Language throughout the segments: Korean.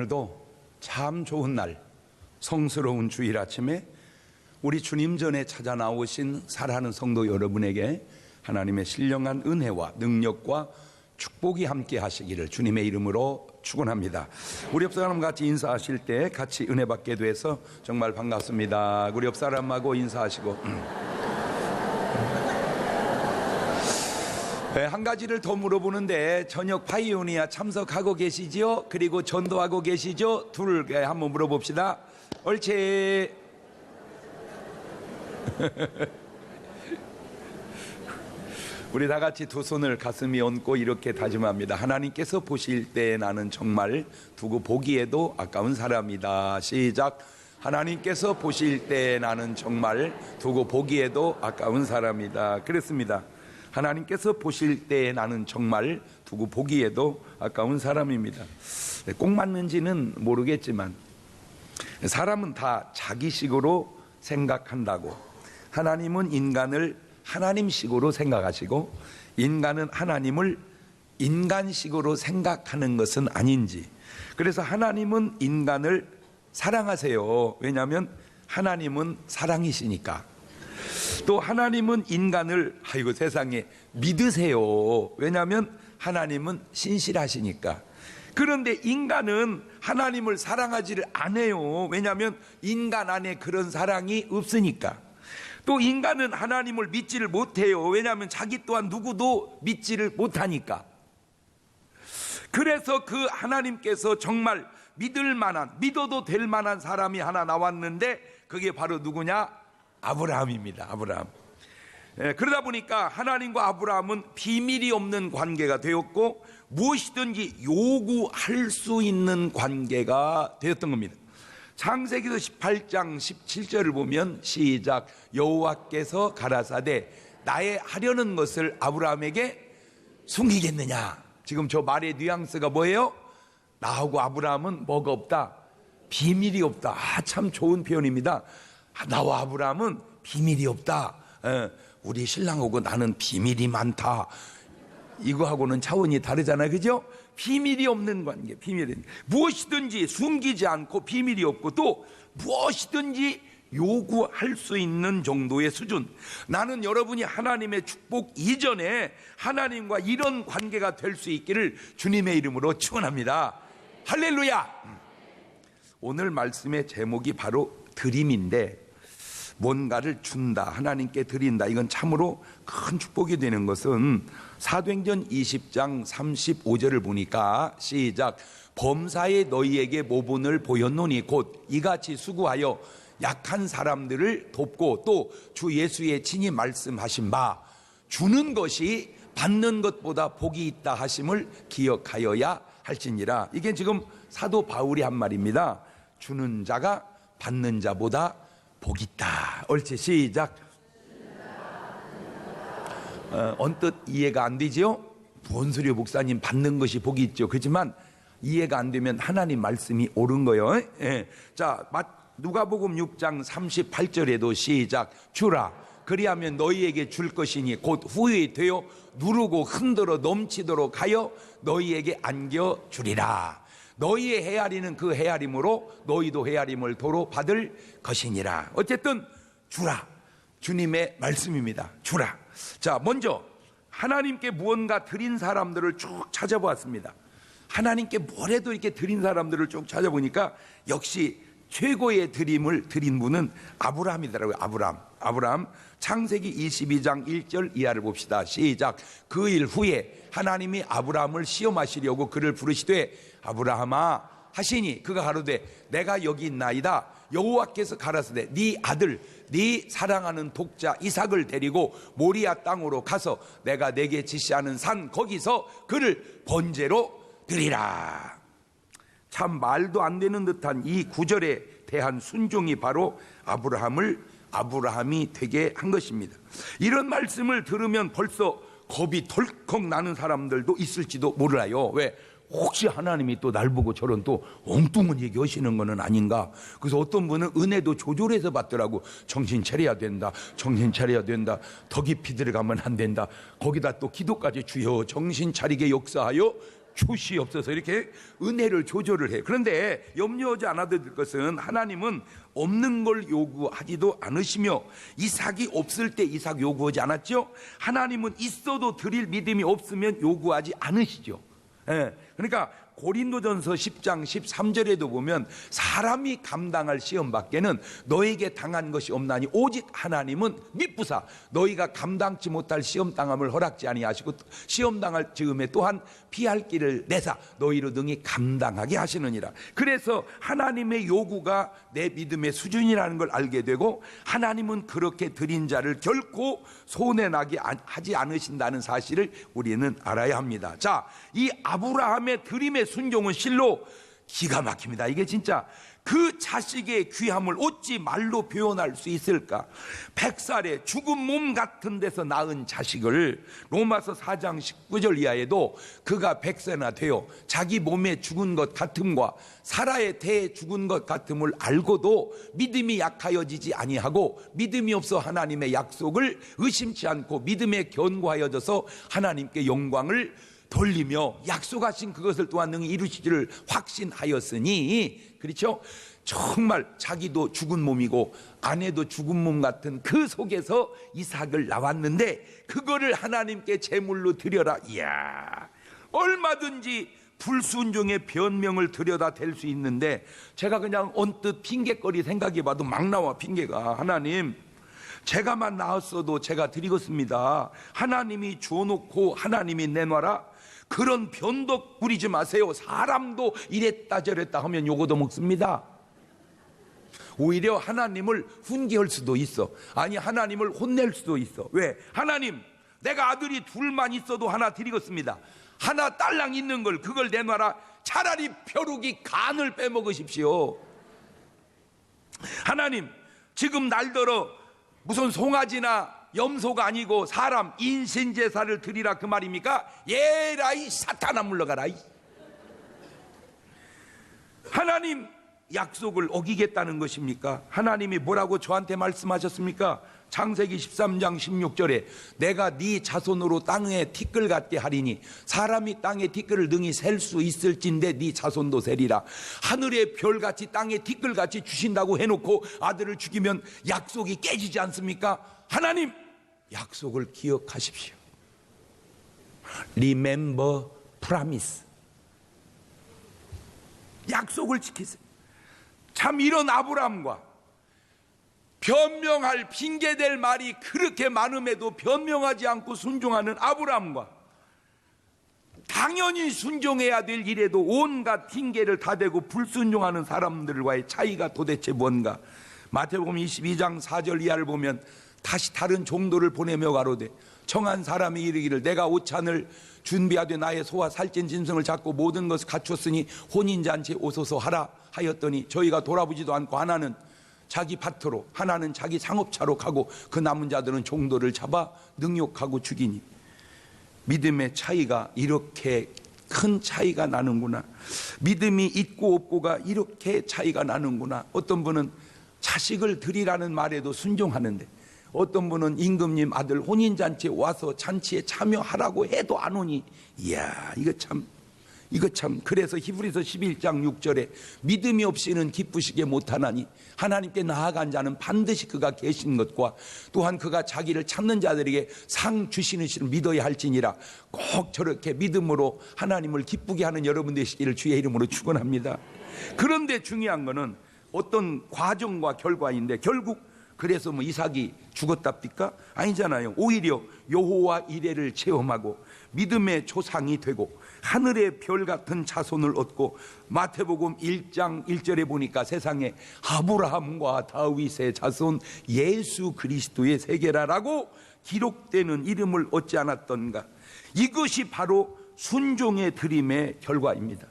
오늘도 참 좋은 날, 성스러운 주일 아침에 우리 주님 전에 찾아 나오신 사랑하는 성도 여러분에게 하나님의 신령한 은혜와 능력과 축복이 함께 하시기를 주님의 이름으로 축원합니다. 우리 옆 사람과 같이 인사하실 때 같이 은혜 받게 돼서 정말 반갑습니다. 우리 옆 사람하고 인사하시고 한 가지를 더 물어보는데, 저녁 파이오니아 참석하고 계시지요? 그리고 전도하고 계시죠? 둘 한번 물어봅시다. 옳지. 우리 다 같이 두 손을 가슴에 얹고 이렇게 다짐합니다. 하나님께서 보실 때 나는 정말 두고 보기에도 아까운 사람이다. 시작. 하나님께서 보실 때 나는 정말 두고 보기에도 아까운 사람이다. 그렇습니다. 하나님께서 보실 때 나는 정말 두고 보기에도 아까운 사람입니다. 꼭 맞는지는 모르겠지만 사람은 다 자기식으로 생각한다고, 하나님은 인간을 하나님식으로 생각하시고 인간은 하나님을 인간식으로 생각하는 것은 아닌지, 그래서 하나님은 인간을 사랑하세요. 왜냐하면 하나님은 사랑이시니까. 또 하나님은 인간을 아이고 세상에 믿으세요. 왜냐하면 하나님은 신실하시니까. 그런데 인간은 하나님을 사랑하지를 않아요. 왜냐하면 인간 안에 그런 사랑이 없으니까. 또 인간은 하나님을 믿지를 못해요. 왜냐하면 자기 또한 누구도 믿지를 못하니까. 그래서 그 하나님께서 정말 믿을 만한, 믿어도 될 만한 사람이 하나 나왔는데 그게 바로 누구냐? 아브라함입니다. 아브라함. 그러다 보니까 하나님과 아브라함은 비밀이 없는 관계가 되었고 무엇이든지 요구할 수 있는 관계가 되었던 겁니다. 창세기서 18장 17절을 보면 시작. 여호와께서 가라사대 나의 하려는 것을 아브라함에게 숨기겠느냐. 지금 저 말의 뉘앙스가 뭐예요? 나하고 아브라함은 뭐가 없다? 비밀이 없다. 참 좋은 표현입니다. 나와 아브라함은 비밀이 없다. 우리 신랑하고 나는 비밀이 많다. 이거하고는 차원이 다르잖아요. 그죠? 비밀이 없는 관계, 비밀이. 무엇이든지 숨기지 않고 비밀이 없고 또 무엇이든지 요구할 수 있는 정도의 수준. 나는 여러분이 하나님의 축복 이전에 하나님과 이런 관계가 될 수 있기를 주님의 이름으로 축원합니다. 할렐루야. 오늘 말씀의 제목이 바로 드림인데, 뭔가를 준다, 하나님께 드린다, 이건 참으로 큰 축복이 되는 것은 사도행전 20장 35절을 보니까 시작. 범사에 너희에게 모본을 보였노니 곧 이같이 수고하여 약한 사람들을 돕고 또 주 예수의 친히 말씀하신 바 주는 것이 받는 것보다 복이 있다 하심을 기억하여야 할지니라. 이게 지금 사도 바울이 한 말입니다. 주는 자가 받는 자보다 복이 있다. 옳지. 시작. 언뜻 이해가 안 되지요? 뭔 소리요 목사님, 받는 것이 복이 있죠. 그렇지만 이해가 안 되면 하나님 말씀이 옳은 거예요. 자, 누가복음 6장 38절에도 시작. 주라 그리하면 너희에게 줄 것이니 곧 후에 되어 누르고 흔들어 넘치도록 하여 너희에게 안겨주리라. 너희의 헤아리는 그 헤아림으로 너희도 헤아림을 도로 받을 것이니라. 어쨌든 주라. 주님의 말씀입니다. 주라. 자, 먼저 하나님께 무언가 드린 사람들을 쭉 찾아보았습니다. 하나님께 뭘 해도 이렇게 드린 사람들을 쭉 찾아보니까 역시 최고의 드림을 드린 분은 아브라함이더라고요. 아브라함. 창세기 22장 1절 이하를 봅시다. 시작. 그 일 후에 하나님이 아브라함을 시험하시려고 그를 부르시되 아브라함아 하시니 그가 가로되 내가 여기 있나이다. 여호와께서 가라사대 네 아들 네 사랑하는 독자 이삭을 데리고 모리아 땅으로 가서 내가 내게 지시하는 산 거기서 그를 번제로 드리라. 참 말도 안 되는 듯한 이 구절에 대한 순종이 바로 아브라함이 되게 한 것입니다. 이런 말씀을 들으면 벌써 겁이 덜컥 나는 사람들도 있을지도 몰라요. 왜? 혹시 하나님이 또 날 보고 저런 또 엉뚱한 얘기 하시는 거는 아닌가. 그래서 어떤 분은 은혜도 조절해서 받더라고. 정신 차려야 된다. 더 깊이 들어가면 안 된다. 거기다 또 기도까지 주여 정신 차리게 역사하여 주시옵소서 이렇게 은혜를 조절을 해요. 그런데 염려하지 않아도 될 것은 하나님은 없는 걸 요구하지도 않으시며 이삭이 없을 때 이삭 요구하지 않았죠. 하나님은 있어도 드릴 믿음이 없으면 요구하지 않으시죠. 그러니까 고린도전서 10장 13절에도 보면 사람이 감당할 시험밖에는 너에게 당한 것이 없나니 오직 하나님은 미쁘사 너희가 감당치 못할 시험 당함을 허락지 아니하시고 시험 당할 즈음에 또한 피할 길을 내사 너희로 능히 감당하게 하시느니라. 그래서 하나님의 요구가 내 믿음의 수준이라는 걸 알게 되고 하나님은 그렇게 드린 자를 결코 손해나게 하지 않으신다는 사실을 우리는 알아야 합니다. 자, 이 아브라함의 드림의 순종은 실로 기가 막힙니다. 이게 진짜 그 자식의 귀함을 어찌 말로 표현할 수 있을까? 100살에 죽은 몸 같은 데서 낳은 자식을 로마서 4장 19절 이하에도 그가 100세나 되어 자기 몸에 죽은 것 같음과 사라의 태에 죽은 것 같음을 알고도 믿음이 약하여지지 아니하고 믿음이 없어 하나님의 약속을 의심치 않고 믿음에 견고하여져서 하나님께 영광을 돌리며 약속하신 그것을 또한 능히 이루시기를 확신하였으니, 그렇죠? 정말 자기도 죽은 몸이고 아내도 죽은 몸 같은 그 속에서 이삭을 낳았는데 그거를 하나님께 제물로 드려라. 이야, 얼마든지 불순종의 변명을 들여다 댈 수 있는데 제가 그냥 언뜻 핑계거리 생각해봐도 막 나와. 핑계가, 하나님 제가만 낳았어도 제가 드리겠습니다. 하나님이 주어놓고 하나님이 내놔라. 그런 변덕 부리지 마세요. 사람도 이랬다 저랬다 하면 요거도 먹습니다. 오히려 하나님을 훈계할 수도 있어. 아니, 하나님을 혼낼 수도 있어. 왜? 하나님, 내가 아들이 둘만 있어도 하나 드리겠습니다. 하나 딸랑 있는 걸 그걸 내놔라. 차라리 벼룩이 간을 빼먹으십시오. 하나님, 지금 날더러 무슨 송아지나 염소가 아니고 사람 인신제사를 드리라 그 말입니까? 예라이 사탄아 물러가라. 하나님 약속을 어기겠다는 것입니까? 하나님이 뭐라고 저한테 말씀하셨습니까? 창세기 13장 16절에 내가 네 자손으로 땅에 티끌 같게 하리니 사람이 땅에 티끌을 능히 셀 수 있을진데 네 자손도 세리라. 하늘의 별같이 땅에 티끌같이 주신다고 해놓고 아들을 죽이면 약속이 깨지지 않습니까? 하나님 약속을 기억하십시오. Remember promise. 약속을 지키세요. 참 이런 아브라함과 변명할 핑계댈 말이 그렇게 많음에도 변명하지 않고 순종하는 아브라함과 당연히 순종해야 될 일에도 온갖 핑계를 다 대고 불순종하는 사람들과의 차이가 도대체 뭔가? 마태복음 22장 4절 이하를 보면 다시 다른 종도를 보내며 가로되 청한 사람이 이르기를 내가 오찬을 준비하되 나의 소와 살찐 짐승을 잡고 모든 것을 갖추었으니 혼인잔치에 오소서 하라 하였더니 저희가 돌아보지도 않고 하나는 자기 밭으로 하나는 자기 상업차로 가고 그 남은 자들은 종도를 잡아 능욕하고 죽이니. 믿음의 차이가 이렇게 큰 차이가 나는구나. 믿음이 있고 없고가 이렇게 차이가 나는구나. 어떤 분은 자식을 드리라는 말에도 순종하는데 어떤 분은 임금님 아들 혼인잔치에 와서 잔치에 참여하라고 해도 안 오니. 이야, 이거 참 그래서 히브리서 11장 6절에 믿음이 없이는 기쁘시게 못하나니 하나님께 나아간 자는 반드시 그가 계신 것과 또한 그가 자기를 찾는 자들에게 상 주시는 시를 믿어야 할지니라. 꼭 저렇게 믿음으로 하나님을 기쁘게 하는 여러분 되시기를 주의 이름으로 축원합니다. 그런데 중요한 거는 어떤 과정과 결과인데 결국 그래서 뭐 이삭이 죽었답니까? 아니잖아요. 오히려 여호와 이레를 체험하고 믿음의 조상이 되고 하늘의 별 같은 자손을 얻고 마태복음 1장 1절에 보니까 세상에 아브라함과 다윗의 자손 예수 그리스도의 세계라라고 기록되는 이름을 얻지 않았던가. 이것이 바로 순종의 드림의 결과입니다.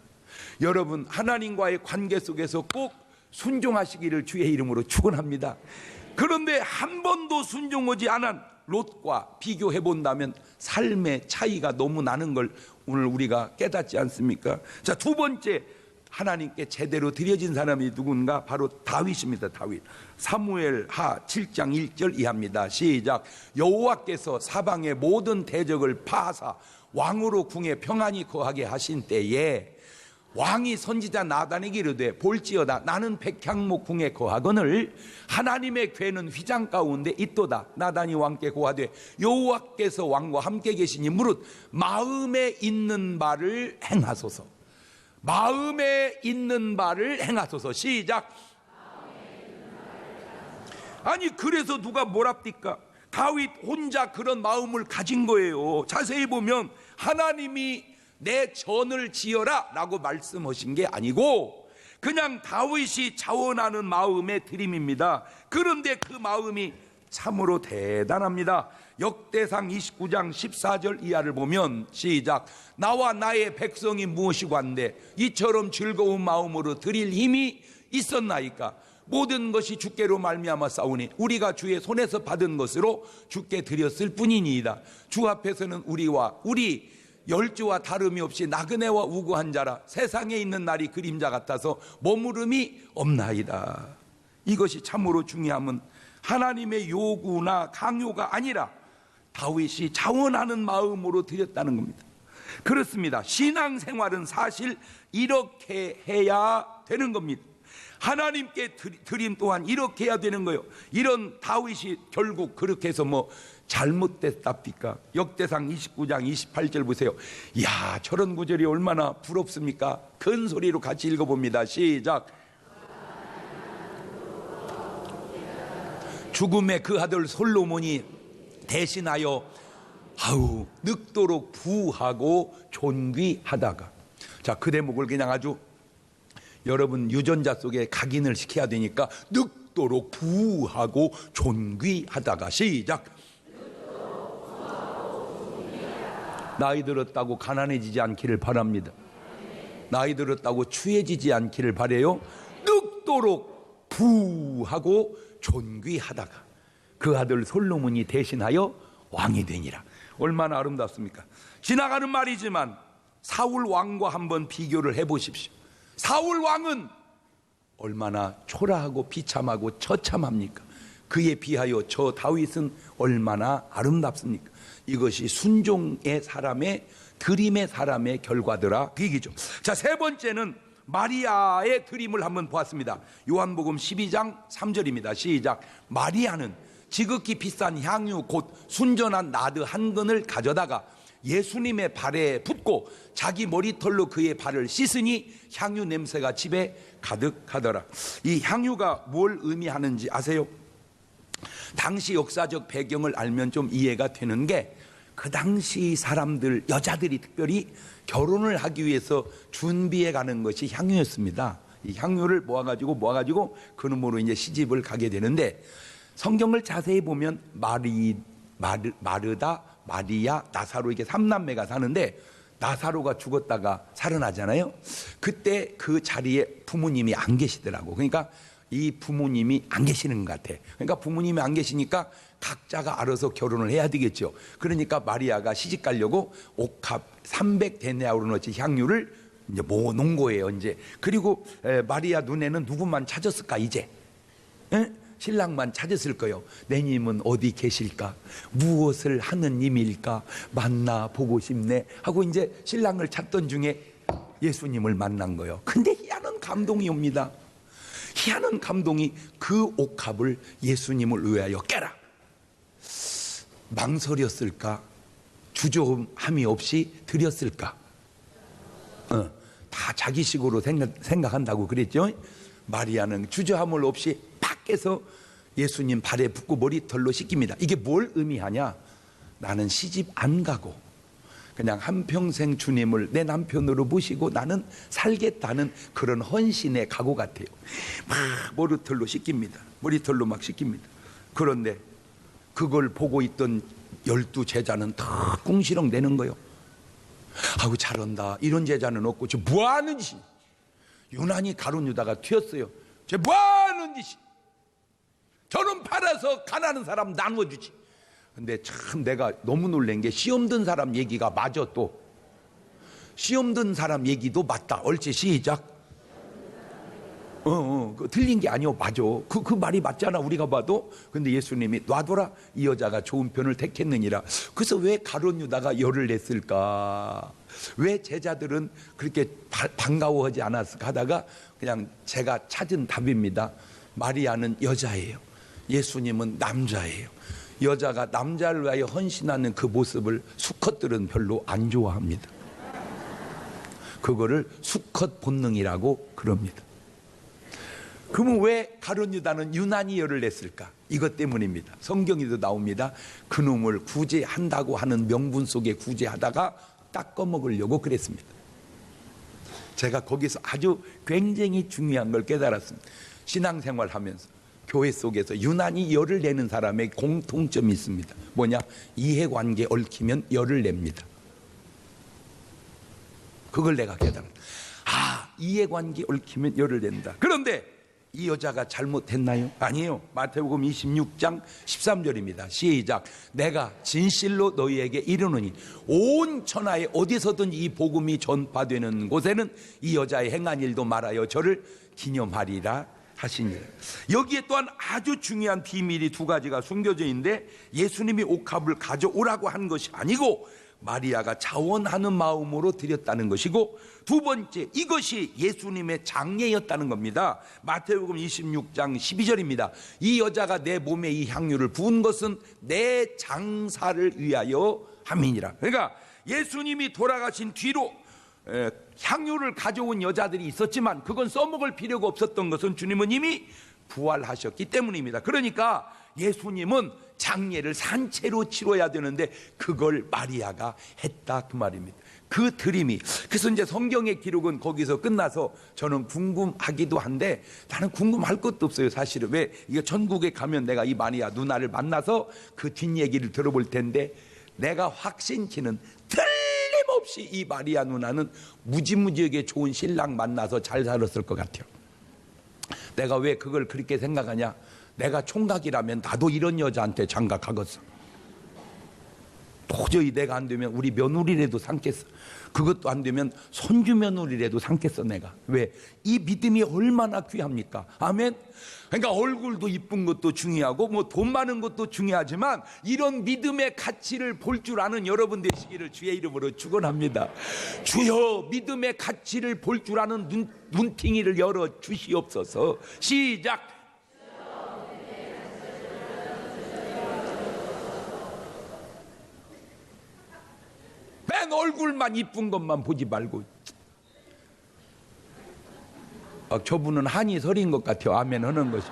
여러분, 하나님과의 관계 속에서 꼭 순종하시기를 주의 이름으로 축원합니다. 그런데 한 번도 순종하지 않은 롯과 비교해 본다면 삶의 차이가 너무 나는 걸 오늘 우리가 깨닫지 않습니까? 자, 두 번째 하나님께 제대로 드려진 사람이 누군가? 바로 다윗입니다. 다윗. 사무엘하 7장 1절 이하입니다. 시작. 여호와께서 사방의 모든 대적을 파하사 왕으로 궁에 평안히 거하게 하신 때에 왕이 선지자 나단에게 이르되 볼지어다 나는 백향목 궁에 거하거늘 하나님의 궤는 휘장 가운데 있도다. 나단이 왕께 고하되 여호와께서 왕과 함께 계시니 무릇 마음에 있는 바를 행하소서. 마음에 있는 바를 행하소서. 시작. 아니 그래서 누가 뭐랍니까? 다윗 혼자 그런 마음을 가진 거예요. 자세히 보면 하나님이 내 전을 지어라 라고 말씀하신 게 아니고 그냥 다윗이 자원하는 마음의 드림입니다. 그런데 그 마음이 참으로 대단합니다. 역대상 29장 14절 이하를 보면 시작. 나와 나의 백성이 무엇이고 한데 이처럼 즐거운 마음으로 드릴 힘이 있었나이까? 모든 것이 주께로 말미암아 싸우니 우리가 주의 손에서 받은 것으로 주께 드렸을 뿐이니이다. 주 앞에서는 우리 열주와 다름이 없이 나그네와 우고한 자라. 세상에 있는 날이 그림자 같아서 머무름이 없나이다. 이것이 참으로 중요함은 하나님의 요구나 강요가 아니라 다윗이 자원하는 마음으로 드렸다는 겁니다. 그렇습니다. 신앙생활은 사실 이렇게 해야 되는 겁니다. 하나님께 드림 또한 이렇게 해야 되는 거예요. 이런 다윗이 결국 그렇게 해서 잘못됐답니까? 역대상 29장 28절 보세요. 이야, 저런 구절이 얼마나 부럽습니까? 큰 소리로 같이 읽어봅니다. 시작. 죽음의 그 아들 솔로몬이 대신하여 늙도록 부하고 존귀하다가. 자, 그 대목을 그냥 아주 여러분 유전자 속에 각인을 시켜야 되니까 늙도록 부하고 존귀하다가. 시작. 나이 들었다고 가난해지지 않기를 바랍니다. 나이 들었다고 추해지지 않기를 바라요. 늙도록 부하고 존귀하다가 그 아들 솔로몬이 대신하여 왕이 되니라. 얼마나 아름답습니까? 지나가는 말이지만 사울 왕과 한번 비교를 해보십시오. 사울 왕은 얼마나 초라하고 비참하고 처참합니까? 그에 비하여 저 다윗은 얼마나 아름답습니까? 이것이 순종의 사람의 드림의 사람의 결과더라 그 얘기죠. 자, 세 번째는 마리아의 드림을 한번 보았습니다. 요한복음 12장 3절입니다. 시작. 마리아는 지극히 비싼 향유 곧 순전한 나드 한 근을 가져다가 예수님의 발에 붓고 자기 머리털로 그의 발을 씻으니 향유 냄새가 집에 가득하더라. 이 향유가 뭘 의미하는지 아세요? 당시 역사적 배경을 알면 좀 이해가 되는 게 그 당시 사람들, 여자들이 특별히 결혼을 하기 위해서 준비해 가는 것이 향유였습니다. 이 향유를 모아가지고 그놈으로 이제 시집을 가게 되는데 성경을 자세히 보면 마르다, 마리아, 나사로 이게 3남매가 사는데 나사로가 죽었다가 살아나잖아요. 그때 그 자리에 부모님이 안 계시더라고. 그러니까 이 부모님이 안 계시는 것 같아. 그러니까 부모님이 안 계시니까 각자가 알아서 결혼을 해야 되겠죠. 그러니까 마리아가 시집 가려고 옥합 300데나리온어치 향유를 이제 모아놓은 거예요. 이제 그리고 마리아 눈에는 누구만 찾았을까 이제? 신랑만 찾았을 거예요. 내 님은 어디 계실까? 무엇을 하는 님일까? 만나 보고 싶네 하고 이제 신랑을 찾던 중에 예수님을 만난 거예요. 근데 희한한 감동이 옵니다. 희한한 감동이 그 옥합을 예수님을 위하여 깨라. 망설였을까? 주저함이 없이 드렸을까? 다 자기식으로 생각한다고 그랬죠. 마리아는 주저함을 없이 밖에서 예수님 발에 붓고 머리털로 씻깁니다. 이게 뭘 의미하냐? 나는 시집 안 가고 그냥 한평생 주님을 내 남편으로 모시고 나는 살겠다는 그런 헌신의 각오 같아요. 막 머리털로 씻깁니다. 머리털로 막 씻깁니다. 그런데 그걸 보고 있던 12제자는 다 궁시렁 대는 거예요. 아우 잘한다. 이런 제자는 없고 저 뭐하는 짓. 유난히 가룟 유다가 튀었어요. 저 뭐하는 짓이. 저는 팔아서 가난한 사람 나눠주지. 근데 참 내가 너무 놀란 게 시험 든 사람 얘기가 맞아. 또 시험 든 사람 얘기도 맞다. 옳지. 시작. 그거 틀린 게 아니오. 맞아. 그 말이 맞잖아, 우리가 봐도. 근데 예수님이 놔둬라. 이 여자가 좋은 편을 택했느니라. 그래서 왜 가룟 유다가 열을 냈을까? 왜 제자들은 그렇게 반가워하지 않았을까 하다가 그냥 제가 찾은 답입니다. 마리아는 여자예요. 예수님은 남자예요. 여자가 남자를 위하여 헌신하는 그 모습을 수컷들은 별로 안 좋아합니다. 그거를 수컷 본능이라고 그럽니다. 그러면 왜 가룟 유다는 유난히 열을 냈을까? 이것 때문입니다. 성경에도 나옵니다. 그놈을 구제한다고 하는 명분 속에 구제하다가 닦아 먹으려고 그랬습니다. 제가 거기서 아주 굉장히 중요한 걸 깨달았습니다. 신앙생활 하면서 교회 속에서 유난히 열을 내는 사람의 공통점이 있습니다. 뭐냐? 이해관계 얽히면 열을 냅니다. 그걸 내가 깨달았다. 이해관계 얽히면 열을 낸다. 그런데 이 여자가 잘못했나요? 아니에요. 마태복음 26장 13절입니다. 시작. 내가 진실로 너희에게 이르노니 온 천하에 어디서든 이 복음이 전파되는 곳에는 이 여자의 행한 일도 말하여 저를 기념하리라 하시니라. 여기에 또한 아주 중요한 비밀이 두 가지가 숨겨져 있는데, 예수님이 옥합을 가져오라고 한 것이 아니고 마리아가 자원하는 마음으로 드렸다는 것이고, 두 번째, 이것이 예수님의 장례였다는 겁니다. 마태복음 26장 12절입니다. 이 여자가 내 몸에 이 향유를 부은 것은 내 장사를 위하여 함이니라. 그러니까 예수님이 돌아가신 뒤로 향유를 가져온 여자들이 있었지만 그건 써먹을 필요가 없었던 것은 주님은 이미 부활하셨기 때문입니다. 그러니까 예수님은 장례를 산채로 치러야 되는데 그걸 마리아가 했다, 그 말입니다. 그 드림이. 그래서 이제 성경의 기록은 거기서 끝나서 저는 궁금하기도 한데, 나는 궁금할 것도 없어요, 사실은. 왜? 이게 천국에 가면 내가 이 마리아 누나를 만나서 그 뒷얘기를 들어볼 텐데, 내가 확신키는 틀림없이 이 마리아 누나는 무지무지하게 좋은 신랑 만나서 잘 살았을 것 같아요. 내가 왜 그걸 그렇게 생각하냐? 내가 총각이라면 나도 이런 여자한테 장가가겠어. 도저히 내가 안 되면 우리 며느리라도 삼겠어. 그것도 안 되면 손주 며느리라도 삼겠어, 내가. 왜? 이 믿음이 얼마나 귀합니까? 아멘. 그러니까 얼굴도 이쁜 것도 중요하고 뭐 돈 많은 것도 중요하지만 이런 믿음의 가치를 볼 줄 아는 여러분 되시기를 주의 이름으로 축원합니다. 주여, 믿음의 가치를 볼 줄 아는 눈팅이를 열어 주시옵소서. 시작. 맨 얼굴만 이쁜 것만 보지 말고. 저분은 한이 서린 것 같아요. 아멘 하는 것이.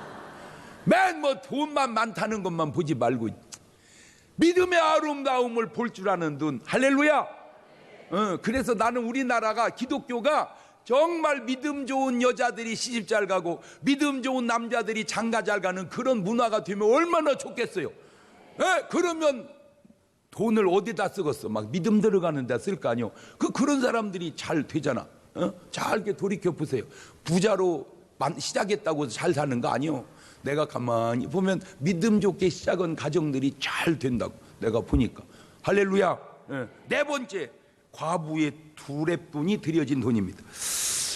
맨 뭐 돈만 많다는 것만 보지 말고 믿음의 아름다움을 볼 줄 아는 눈. 할렐루야. 그래서 나는 우리나라가, 기독교가 정말 믿음 좋은 여자들이 시집 잘 가고 믿음 좋은 남자들이 장가 잘 가는 그런 문화가 되면 얼마나 좋겠어요. 그러면 돈을 어디다 쓰겠어? 막 믿음 들어가는 데 쓸 거 아니요. 그런 사람들이 잘 되잖아. 잘 돌이켜 보세요. 부자로 시작했다고 잘 사는 거 아니요. 내가 가만히 보면 믿음 좋게 시작한 가정들이 잘 된다고 내가 보니까. 할렐루야. 네 번째, 과부의 두렙돈이 들여진 돈입니다.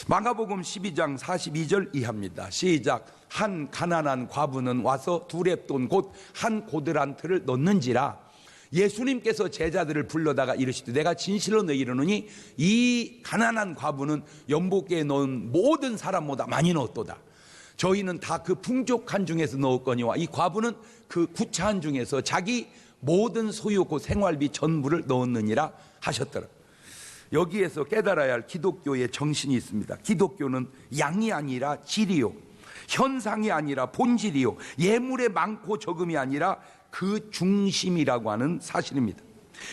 마가복음 12장 42절 이하입니다. 시작. 한 가난한 과부는 와서 두렙돈 곧 한 고드란트를 넣는지라. 예수님께서 제자들을 불러다가 이르시되 내가 진실로 너희에게 이르노니 이 가난한 과부는 연복계에 넣은 모든 사람보다 많이 넣었도다. 저희는 다 그 풍족한 중에서 넣었거니와 이 과부는 그 구차한 중에서 자기 모든 소유 곧 생활비 전부를 넣었느니라 하셨더라. 여기에서 깨달아야 할 기독교의 정신이 있습니다. 기독교는 양이 아니라 질이요, 현상이 아니라 본질이요, 예물의 많고 적음이 아니라 그 중심이라고 하는 사실입니다.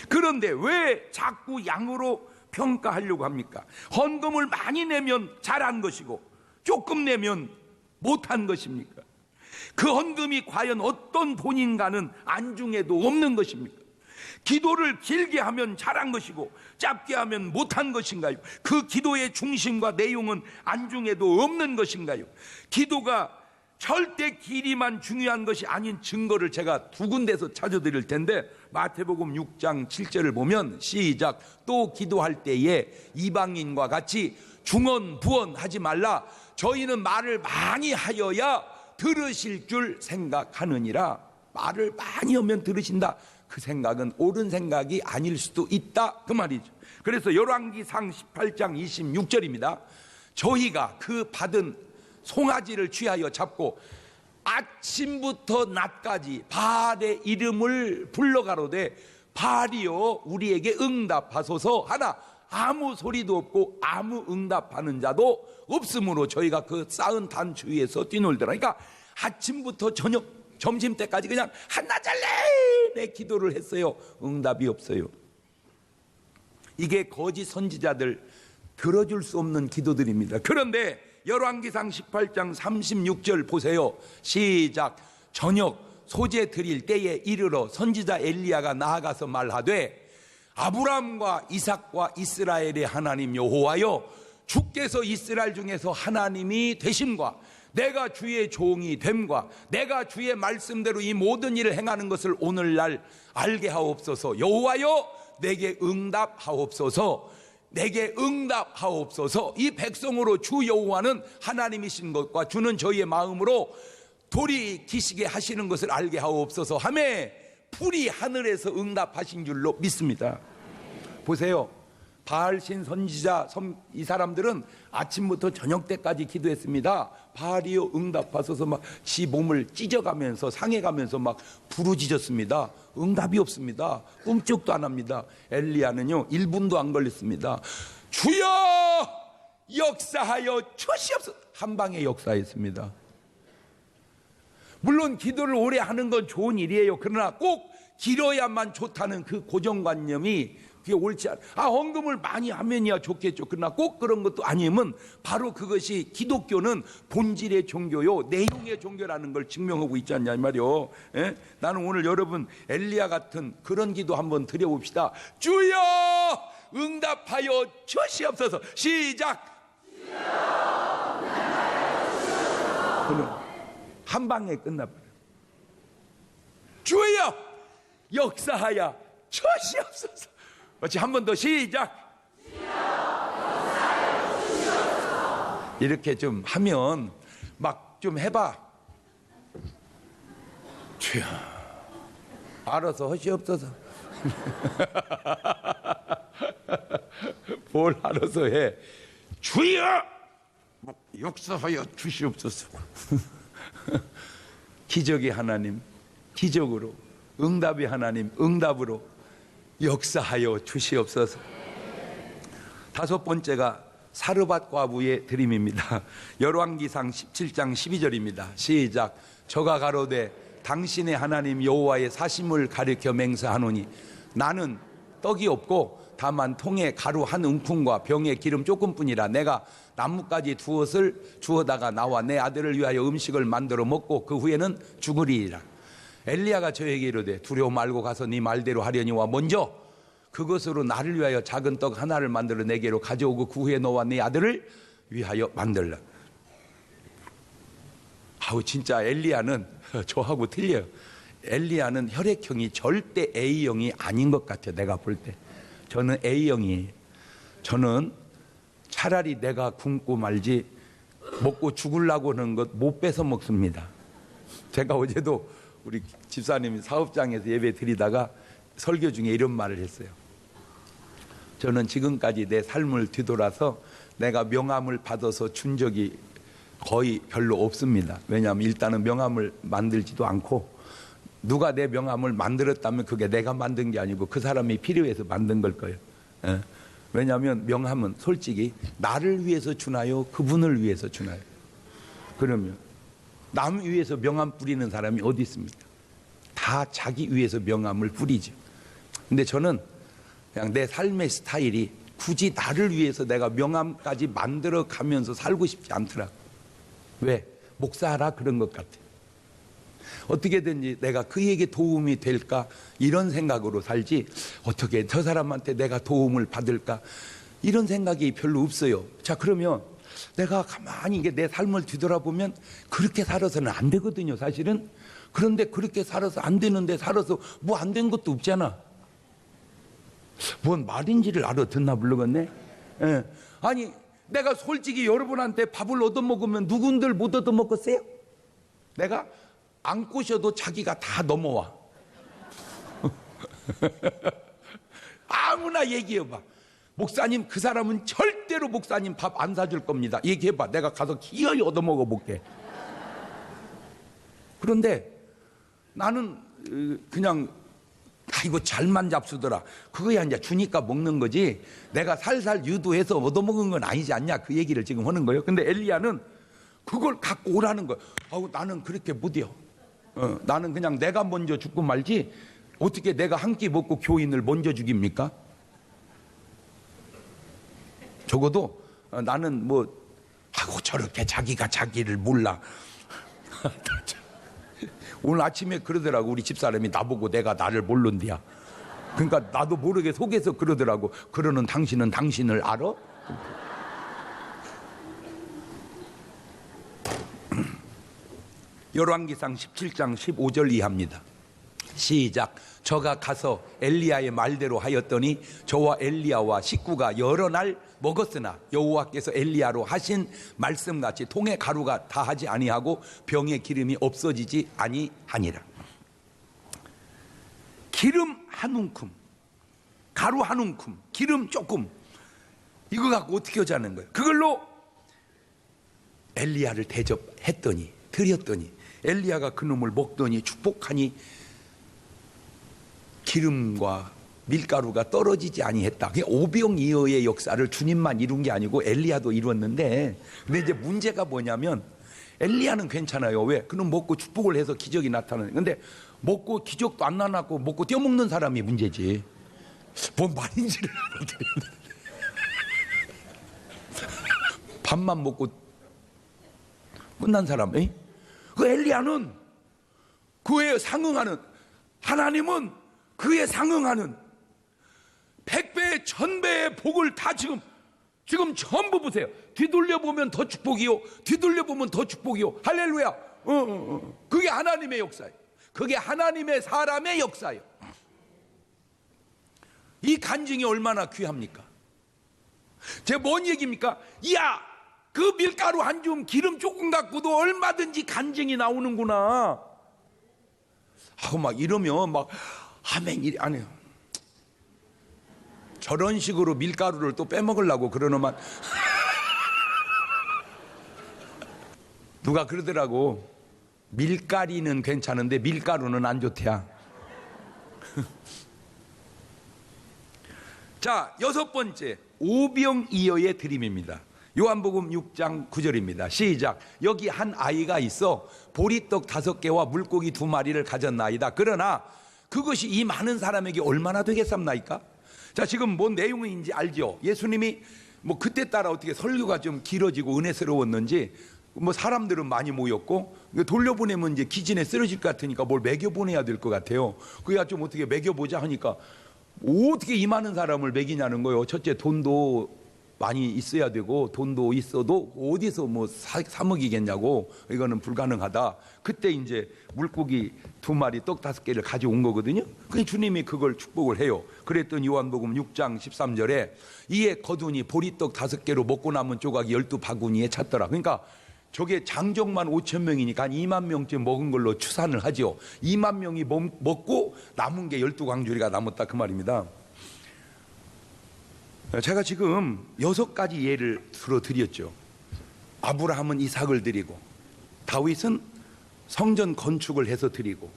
그런데 왜 자꾸 양으로 평가하려고 합니까? 헌금을 많이 내면 잘한 것이고 조금 내면 못한 것입니까? 그 헌금이 과연 어떤 돈인가는 안중에도 없는 것입니까? 기도를 길게 하면 잘한 것이고 짧게 하면 못한 것인가요? 그 기도의 중심과 내용은 안중에도 없는 것인가요? 기도가 절대 길이만 중요한 것이 아닌 증거를 제가 두 군데서 찾아드릴 텐데, 마태복음 6장 7절을 보면 시작. 또 기도할 때에 이방인과 같이 중언 부언하지 말라. 저희는 말을 많이 하여야 들으실 줄 생각하느니라. 말을 많이 하면 들으신다. 그 생각은 옳은 생각이 아닐 수도 있다, 그 말이죠. 그래서 열왕기상 18장 26절입니다. 저희가 그 받은 송아지를 취하여 잡고 아침부터 낮까지 바알의 이름을 불러가로되 바알이여 우리에게 응답하소서 하나 아무 소리도 없고 아무 응답하는 자도 없으므로 저희가 그 쌓은 단추 위에서 뛰놀더라. 그러니까 아침부터 저녁 점심때까지 그냥 한나절 내내 기도를 했어요. 응답이 없어요. 이게 거짓 선지자들 들어줄 수 없는 기도들입니다. 그런데 열왕기상 18장 36절 보세요. 시작. 저녁 소재 드릴 때에 이르러 선지자 엘리야가 나아가서 말하되 아브람과 이삭과 이스라엘의 하나님 여호와여 주께서 이스라엘 중에서 하나님이 되심과 내가 주의 종이 됨과 내가 주의 말씀대로 이 모든 일을 행하는 것을 오늘날 알게 하옵소서. 여호와여 내게 응답하옵소서. 내게 응답하옵소서. 이 백성으로 주 여호와는 하나님이신 것과 주는 저희의 마음으로 돌이키시게 하시는 것을 알게 하옵소서 하매 불이 하늘에서 응답하신 줄로 믿습니다. 보세요. 바알신 선지자 이 사람들은 아침부터 저녁 때까지 기도했습니다. 바알이여 응답하소서 막 지 몸을 찢어가면서 상해가면서 막 부르짖었습니다. 응답이 없습니다. 꿈쩍도 안 합니다. 엘리야는요 1분도 안 걸렸습니다. 주여 역사하여 주시옵소서. 한 방에 역사했습니다. 물론 기도를 오래 하는 건 좋은 일이에요. 그러나 꼭 길어야만 좋다는 그 고정관념이 그게 옳지 않아. 헌금을 많이 하면야 좋겠죠. 그러나 꼭 그런 것도 아니면 바로 그것이 기독교는 본질의 종교요 내용의 종교라는 걸 증명하고 있지 않냐 이 말이요. 예? 나는 오늘 여러분 엘리야 같은 그런 기도 한번 드려봅시다. 주여 응답하여 주시옵소서. 시작. 한 방에 끝나버려요. 주여 역사하여 주시옵소서. 같이 한 번 더 시작. 이렇게 좀 하면 막 좀 해봐. 주여 알아서 하시옵소서. 뭘 알아서 해. 주여 역사하여 주시옵소서. 기적의 하나님 기적으로, 응답의 하나님 응답으로 역사하여 주시옵소서. 다섯 번째가 사르밧 과부의 드림입니다. 열왕기상 17장 12절입니다. 시작. 저가 가로되 당신의 하나님 여호와의 사심을 가리켜 맹세하노니 나는 떡이 없고 다만 통에 가루 한 움큼과 병에 기름 조금뿐이라 내가 나뭇가지 두엇을 주어다가 나와 내 아들을 위하여 음식을 만들어 먹고 그 후에는 죽으리이라. 엘리야가 저에게 이르되 두려워 말고 가서 네 말대로 하려니와 먼저 그것으로 나를 위하여 작은 떡 하나를 만들어 내게로 가져오고 그 후에 너와 네 아들을 위하여 만들라. 아우 진짜 엘리야는 저하고 틀려요. 엘리야는 혈액형이 절대 A형이 아닌 것 같아요. 내가 볼 때 저는 A형이에요. 저는 차라리 내가 굶고 말지 먹고 죽으려고 하는 것 못 뺏어 먹습니다. 제가 어제도 우리 집사님이 사업장에서 예배 드리다가 설교 중에 이런 말을 했어요. 저는 지금까지 내 삶을 뒤돌아서 내가 명함을 받아서 준 적이 거의 별로 없습니다. 왜냐하면 일단은 명함을 만들지도 않고 누가 내 명함을 만들었다면 그게 내가 만든 게 아니고 그 사람이 필요해서 만든 걸 거예요. 예? 왜냐하면 명함은 솔직히 나를 위해서 주나요? 그분을 위해서 주나요? 그러면 남 위해서 명함 뿌리는 사람이 어디 있습니까? 다 자기 위해서 명함을 뿌리죠. 근데 저는 그냥 내 삶의 스타일이 굳이 나를 위해서 내가 명함까지 만들어 가면서 살고 싶지 않더라고. 왜? 목사하라 그런 것 같아. 어떻게든지 내가 그에게 도움이 될까 이런 생각으로 살지 어떻게 저 사람한테 내가 도움을 받을까 이런 생각이 별로 없어요. 자 그러면 내가 가만히 이게 내 삶을 뒤돌아보면 그렇게 살아서는 안 되거든요, 사실은. 그런데 그렇게 살아서 안 되는데 살아서 뭐 안 된 것도 없잖아. 뭔 말인지를 알아듣나 모르겠네. 예. 아니, 내가 솔직히 여러분한테 밥을 얻어먹으면 누군들 못 얻어먹겠어요? 내가 안 꼬셔도 자기가 다 넘어와. 아무나 얘기해봐. 목사님, 그 사람은 절대로 목사님 밥 안 사줄 겁니다. 얘기해봐. 내가 가서 기어이 얻어먹어 볼게. 그런데 나는 그냥 아이고 잘만 잡수더라. 그거야 이제 주니까 먹는 거지. 내가 살살 유도해서 얻어먹은 건 아니지 않냐, 그 얘기를 지금 하는 거예요. 근데 엘리야는 그걸 갖고 오라는 거예요. 아우, 나는 그렇게 못해요. 나는 그냥 내가 먼저 죽고 말지 어떻게 내가 한 끼 먹고 교인을 먼저 죽입니까? 적어도 나는 뭐 아이고 저렇게 자기가 자기를 몰라. 오늘 아침에 그러더라고. 우리 집사람이 나보고 내가 나를 모른대야. 그러니까 나도 모르게 속에서 그러더라고. 그러는 당신은 당신을 알아? 열왕기상 17장 15절 이하입니다. 시작. 저가 가서 엘리야의 말대로 하였더니 저와 엘리야와 식구가 여러 날 먹었으나 여호와께서 엘리야로 하신 말씀같이 통에 가루가 다하지 아니하고 병에 기름이 없어지지 아니하니라. 기름 한 움큼, 가루 한 움큼, 기름 조금, 이거 갖고 어떻게 하자는 거예요? 그걸로 엘리야를 대접했더니, 드렸더니 엘리야가 그놈을 먹더니 축복하니 기름과 밀가루가 떨어지지 아니했다. 그게 오병이어의 역사를 주님만 이룬 게 아니고 엘리야도 이뤘는데, 근데 이제 문제가 뭐냐면 엘리야는 괜찮아요. 왜? 그놈 먹고 축복을 해서 기적이 나타나는. 근데 먹고 기적도 안 나타나고 먹고 떼어먹는 사람이 문제지. 뭔 말인지를 알아들었는데 밥만 먹고 끝난 사람. 그 엘리야는 그에 상응하는, 하나님은 그에 상응하는 100배, 1000배의 복을 다 지금 전부 보세요. 뒤돌려보면 더 축복이요, 뒤돌려보면 더 축복이요. 할렐루야. 그게 하나님의 역사예요. 그게 하나님의 사람의 역사예요. 이 간증이 얼마나 귀합니까? 제가 뭔 얘기입니까? 야, 그 밀가루 한 줌, 기름 조금 갖고도 얼마든지 간증이 나오는구나 하고 막 이러면 막 아멘 이래 안 해요. 저런 식으로 밀가루를 또 빼먹으려고 그러노만. 누가 그러더라고. 밀가리는 괜찮은데 밀가루는 안 좋대야. 자, 6번째, 오병이어의 드림입니다. 요한복음 6장 9절입니다. 시작. 여기 한 아이가 있어 보리떡 5개와 물고기 2마리를 가졌나이다. 그러나 그것이 이 많은 사람에게 얼마나 되겠습니까? 자, 지금 뭔 내용인지 알죠? 예수님이 뭐 그때 따라 어떻게 설교가 좀 길어지고 은혜스러웠는지 뭐 사람들은 많이 모였고, 돌려보내면 이제 기진에 쓰러질 것 같으니까 뭘 먹여보내야 될 것 같아요. 그래야 좀 어떻게 먹여보자 하니까 어떻게 이 많은 사람을 먹이냐는 거예요. 첫째, 돈도 많이 있어야 되고, 돈도 있어도 어디서 뭐 사 먹이겠냐고. 이거는 불가능하다. 그때 이제 물고기 2마리 떡 5개를 가져온 거거든요. 그러니까 주님이 그걸 축복을 해요. 그랬더니 요한복음 6장 13절에 이에 거두니 보리떡 5개로 먹고 남은 조각이 12바구니에 찼더라. 그러니까 저게 장정만 5,000명이니까 한 2만 명쯤 먹은 걸로 추산을 하죠. 2만 명이 먹고 남은 게 12광주리가 남았다, 그 말입니다. 제가 지금 6가지 예를 들어드렸죠. 아브라함은 이삭을 드리고, 다윗은 성전 건축을 해서 드리고,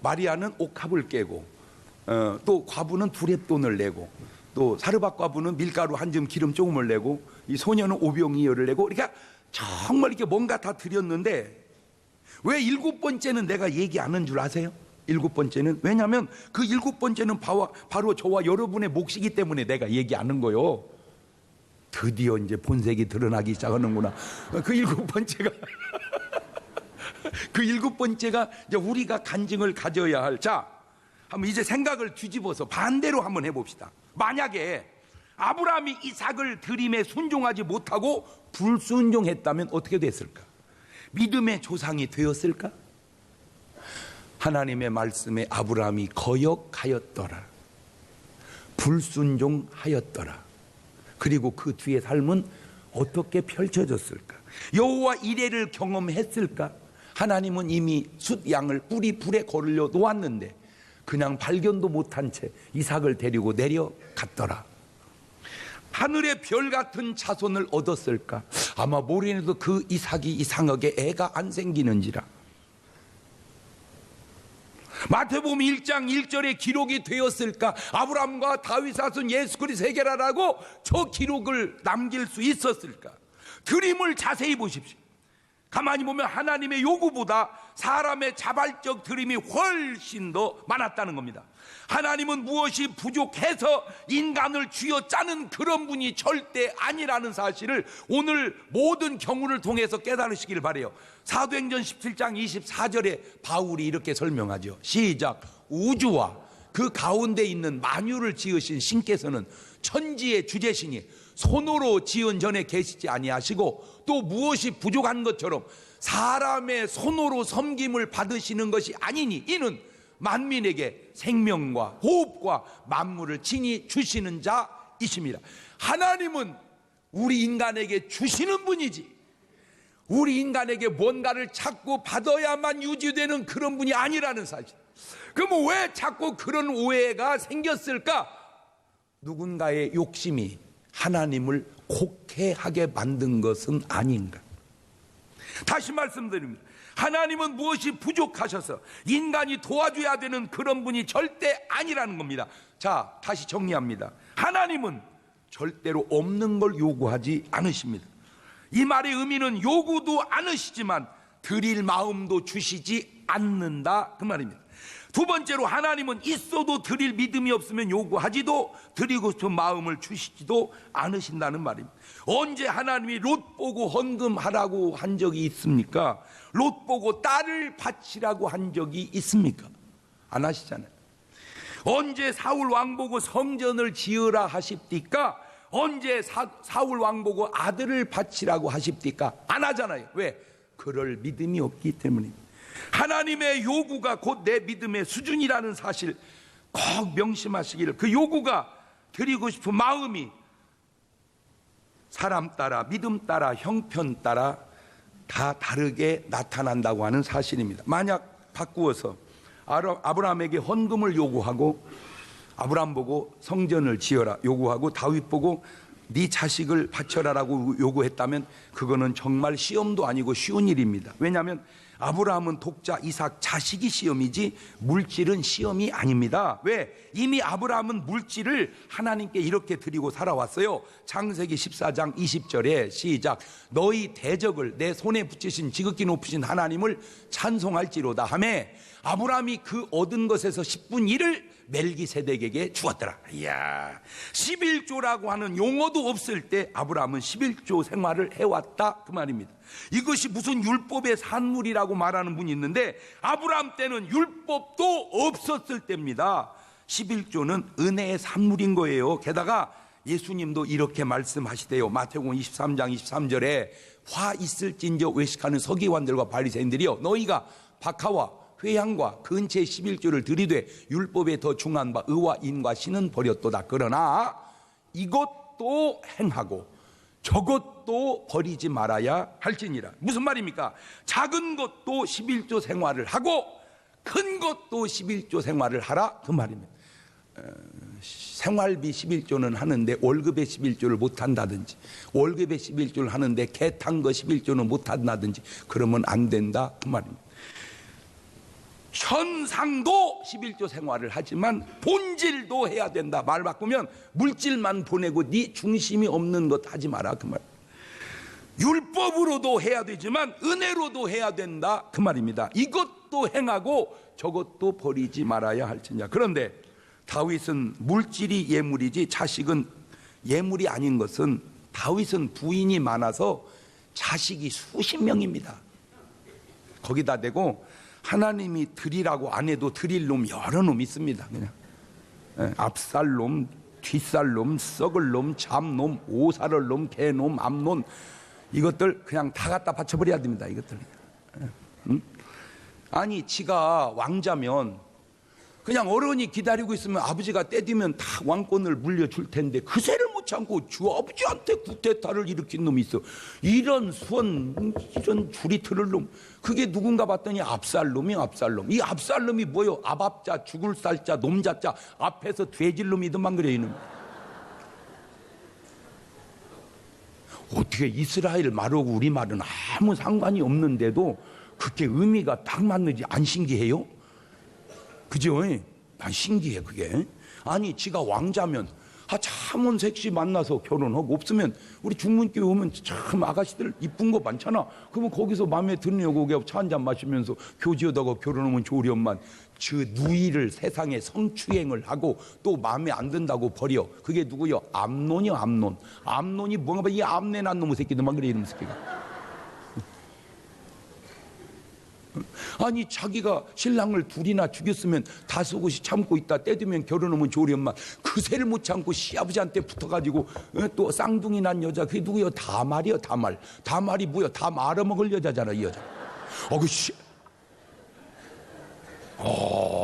마리아는 옥합을 깨고, 또 과부는 두렙돈을 내고, 또 사르밧 과부는 밀가루 한 줌 기름 조금을 내고, 이 소녀는 오병이어를 내고. 그러니까 정말 이렇게 뭔가 다 드렸는데 왜 7번째는 내가 얘기 안 한 줄 아세요? 7번째는 왜냐하면 그 7번째는 바로 저와 여러분의 몫이기 때문에 내가 얘기 안 한 거요. 드디어 이제 본색이 드러나기 시작하는구나. 그 7번째가 그 7번째가 이제 우리가 간증을 가져야 할. 자, 한번 이제 생각을 뒤집어서 반대로 한번 해봅시다. 만약에 아브라함이 이삭을 드림에 순종하지 못하고 불순종했다면 어떻게 됐을까? 믿음의 조상이 되었을까? 하나님의 말씀에 아브라함이 거역하였더라, 불순종하였더라. 그리고 그 뒤의 삶은 어떻게 펼쳐졌을까? 여호와 이레를 경험했을까? 하나님은 이미 숫양을 뿌리 불에 거르려 놓았는데 그냥 발견도 못한 채 이삭을 데리고 내려갔더라. 하늘의 별 같은 자손을 얻었을까? 아마 모르는데도 그 이삭이 이상하게 애가 안 생기는지라. 마태복음 1장 1절에 기록이 되었을까? 아브라함과 다윗 사손 예수 그리스도 해결하라고 저 기록을 남길 수 있었을까? 드림을 자세히 보십시오. 가만히 보면 하나님의 요구보다 사람의 자발적 드림이 훨씬 더 많았다는 겁니다. 하나님은 무엇이 부족해서 인간을 쥐어짜는 그런 분이 절대 아니라는 사실을 오늘 모든 경우를 통해서 깨달으시기를 바라요. 사도행전 17장 24절에 바울이 이렇게 설명하죠. 시작. 우주와 그 가운데 있는 만유를 지으신 신께서는 천지의 주재신이 손으로 지은 전에 계시지 아니하시고 또 무엇이 부족한 것처럼 사람의 손으로 섬김을 받으시는 것이 아니니 이는 만민에게 생명과 호흡과 만물을 친히 주시는 자이십니다. 하나님은 우리 인간에게 주시는 분이지 우리 인간에게 뭔가를 찾고 받아야만 유지되는 그런 분이 아니라는 사실. 그럼 왜 자꾸 그런 오해가 생겼을까? 누군가의 욕심이 하나님을 곡해하게 만든 것은 아닌가? 다시 말씀드립니다. 하나님은 무엇이 부족하셔서 인간이 도와줘야 되는 그런 분이 절대 아니라는 겁니다. 자, 다시 정리합니다. 하나님은 절대로 없는 걸 요구하지 않으십니다. 이 말의 의미는 요구도 않으시지만 드릴 마음도 주시지 않는다 그 말입니다. 두 번째로 하나님은 있어도 드릴 믿음이 없으면 요구하지도 드리고 싶은 마음을 주시지도 않으신다는 말입니다. 언제 하나님이 롯 보고 헌금하라고 한 적이 있습니까? 롯 보고 딸을 바치라고 한 적이 있습니까? 안 하시잖아요. 언제 사울 왕 보고 성전을 지으라 하십니까? 언제 사울 왕 보고 아들을 바치라고 하십니까? 안 하잖아요. 왜? 그럴 믿음이 없기 때문입니다. 하나님의 요구가 곧 내 믿음의 수준이라는 사실 꼭 명심하시기를. 그 요구가 드리고 싶은 마음이 사람 따라 믿음 따라 형편 따라 다 다르게 나타난다고 하는 사실입니다. 만약 바꾸어서 아브라함에게 헌금을 요구하고 아브라함 보고 성전을 지어라 요구하고 다윗 보고 네 자식을 바쳐라라고 요구했다면 그거는 정말 시험도 아니고 쉬운 일입니다. 왜냐하면 아브라함은 독자 이삭 자식이 시험이지 물질은 시험이 아닙니다. 왜? 이미 아브라함은 물질을 하나님께 이렇게 드리고 살아왔어요. 창세기 14장 20절에 시작. 너희 대적을 내 손에 붙이신 지극히 높으신 하나님을 찬송할지로다 하며 아브라함이 그 얻은 것에서 10분의 1을 멜기세덱에게 주었더라. 이야, 11조라고 하는 용어도 없을 때 아브라함은 11조 생활을 해왔다 그 말입니다. 이것이 무슨 율법의 산물이라고 말하는 분이 있는데 아브라함 때는 율법도 없었을 때입니다. 11조는 은혜의 산물인 거예요. 게다가 예수님도 이렇게 말씀하시대요. 마태복음 23장 23절에 화 있을진저 외식하는 서기관들과 바리새인들이여 너희가 박하와 회향과 근처의 11조를 들이되 율법에 더 중한 바 의와 인과 신은 버렸도다. 그러나 이것도 행하고 저것도 버리지 말아야 할지니라. 무슨 말입니까? 작은 것도 11조 생활을 하고 큰 것도 11조 생활을 하라 그 말입니다. 생활비 11조는 하는데 월급의 11조를 못한다든지 월급의 11조를 하는데 개 탄 거 11조는 못한다든지 그러면 안 된다 그 말입니다. 천상도 11조 생활을 하지만 본질도 해야 된다. 말 바꾸면 물질만 보내고 네 중심이 없는 것 하지 마라 그 말. 율법으로도 해야 되지만 은혜로도 해야 된다 그 말입니다. 이것도 행하고 저것도 버리지 말아야 할지냐. 그런데 다윗은 물질이 예물이지 자식은 예물이 아닌 것은 다윗은 부인이 많아서 자식이 수십 명입니다. 거기다 대고 하나님이 드리라고 안 해도 드릴 놈 여러 놈 있습니다. 그냥 압살롬, 뒷살놈, 썩을 놈, 잡놈, 오살을 놈, 개놈, 암놈, 이것들 그냥 다 갖다 바쳐버려야 됩니다. 이것들. 응? 아니 지가 왕자면 그냥 어른이 기다리고 있으면 아버지가 때리면 다 왕권을 물려줄 텐데 그새를 못 참고 주 아버지한테 구테타를 일으킨 놈이 있어. 이런 이런 줄이 틀을 놈. 그게 누군가 봤더니 압살롬이 압살롬. 이 압살롬이 뭐요? 아밥자, 죽을 살자, 놈자자, 앞에서 돼질놈이더만 그래 이놈. 어떻게 이스라엘 말하고 우리 말은 아무 상관이 없는데도 그게 의미가 딱 맞는지 안 신기해요? 그죠? 난 신기해 그게. 아니 지가 왕자면 참원 섹시 만나서 결혼하고, 없으면 우리 중문교회 오면 참 아가씨들 이쁜 거 많잖아. 그러면 거기서 마음에 드느냐고 차 한잔 마시면서 교제하다가 결혼하면 좋으련만 저 누이를 세상에 성추행을 하고 또 마음에 안 든다고 버려. 그게 누구요? 암논이요. 암논. 암논이 뭔가 이 암내난 놈의 새끼들만 그래 이놈 새끼가. 아니 자기가 신랑을 둘이나 죽였으면 다소곳이 참고 있다 때되면 결혼하면 좋으련만 그새를 못 참고 시아버지한테 붙어가지고 또 쌍둥이 난 여자 그게 누구요? 다말이요. 다말. 다말이 뭐요? 다 말아먹을 여자잖아 이 여자.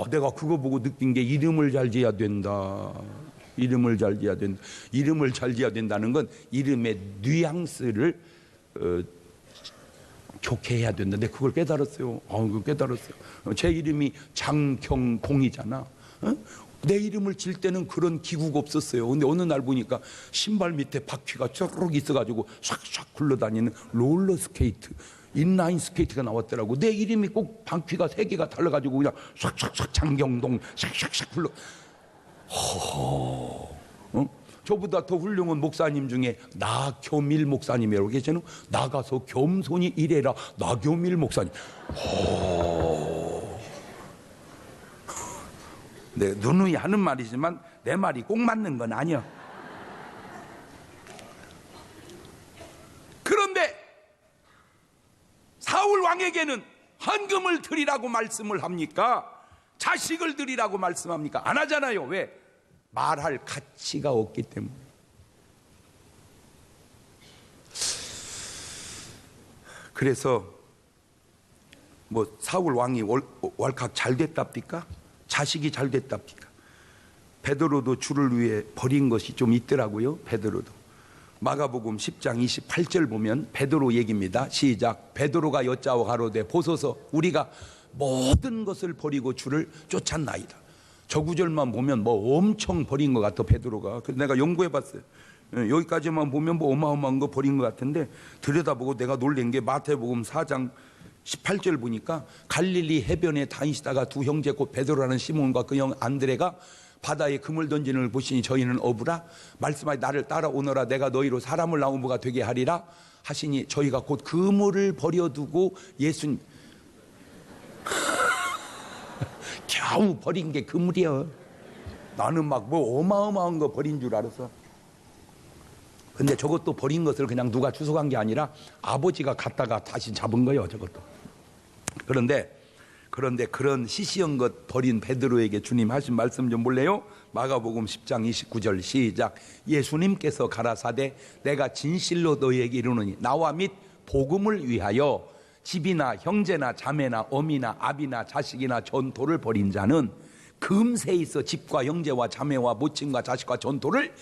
내가 그거 보고 느낀 게 이름을 잘 지어야 된다. 이름을 잘 지어야 된다. 이름을 잘 지어야 된다는 건 이름의 뉘앙스를 좋게 해야 된다. 내가 그걸 깨달았어요. 그걸 깨달았어요. 제 이름이 장경공이잖아. 내 이름을 질 때는 그런 기구가 없었어요. 근데 어느 날 보니까 신발 밑에 바퀴가 쭈르륵 있어가지고 샥샥 굴러다니는 롤러스케이트, 인라인 스케이트가 나왔더라고. 내 이름이 꼭 바퀴가 3개가 달라가지고 그냥 샥샥샥 장경동 샥샥샥 굴러. 저보다 더 훌륭한 목사님 중에 나교밀 목사님이라고 계시는, 나가서 겸손히 일해라 나교밀 목사님. 네, 누누이 하는 말이지만 내 말이 꼭 맞는 건 아니야. 그런데 사울 왕에게는 헌금을 드리라고 말씀을 합니까? 자식을 드리라고 말씀합니까? 안 하잖아요. 왜? 말할 가치가 없기 때문에. 그래서 뭐 사울 왕이 왈칵 잘 됐답니까? 자식이 잘 됐답니까? 베드로도 주를 위해 버린 것이 좀 있더라고요. 베드로도. 마가복음 10장 28절 보면 베드로 얘기입니다. 시작. 베드로가 여짜와 가로되 보소서 우리가 모든 것을 버리고 주를 쫓았나이다. 저 구절만 보면 뭐 엄청 버린 것 같아 베드로가. 그래서 내가 연구해 봤어요. 여기까지만 보면 뭐 어마어마한 거 버린 것 같은데 들여다보고 내가 놀란 게 마태복음 4장 18절 보니까 갈릴리 해변에 다니시다가 두 형제 곧 베드로라는 시몬과 그 형 안드레가 바다에 그물 던지는 걸 보시니 저희는 어부라 말씀하여 나를 따라오너라 내가 너희로 사람을 나무가 되게 하리라 하시니 저희가 곧 그물을 버려두고 예수님 겨우 버린 게 그물이야. 나는 막 뭐 어마어마한 거 버린 줄 알았어. 근데 저것도 버린 것을 그냥 누가 주워간 게 아니라 아버지가 갔다가 다시 잡은 거예요 저것도. 그런데 그런 시시한 것 버린 베드로에게 주님 하신 말씀 좀 볼래요? 마가복음 10장 29절 시작. 예수님께서 가라사대 내가 진실로 너희에게 이르노니 나와 및 복음을 위하여 집이나 형제나 자매나 어미나 아비나 자식이나 전토를 벌인 자는 금세 있어 집과 형제와 자매와 모친과 자식과 전토를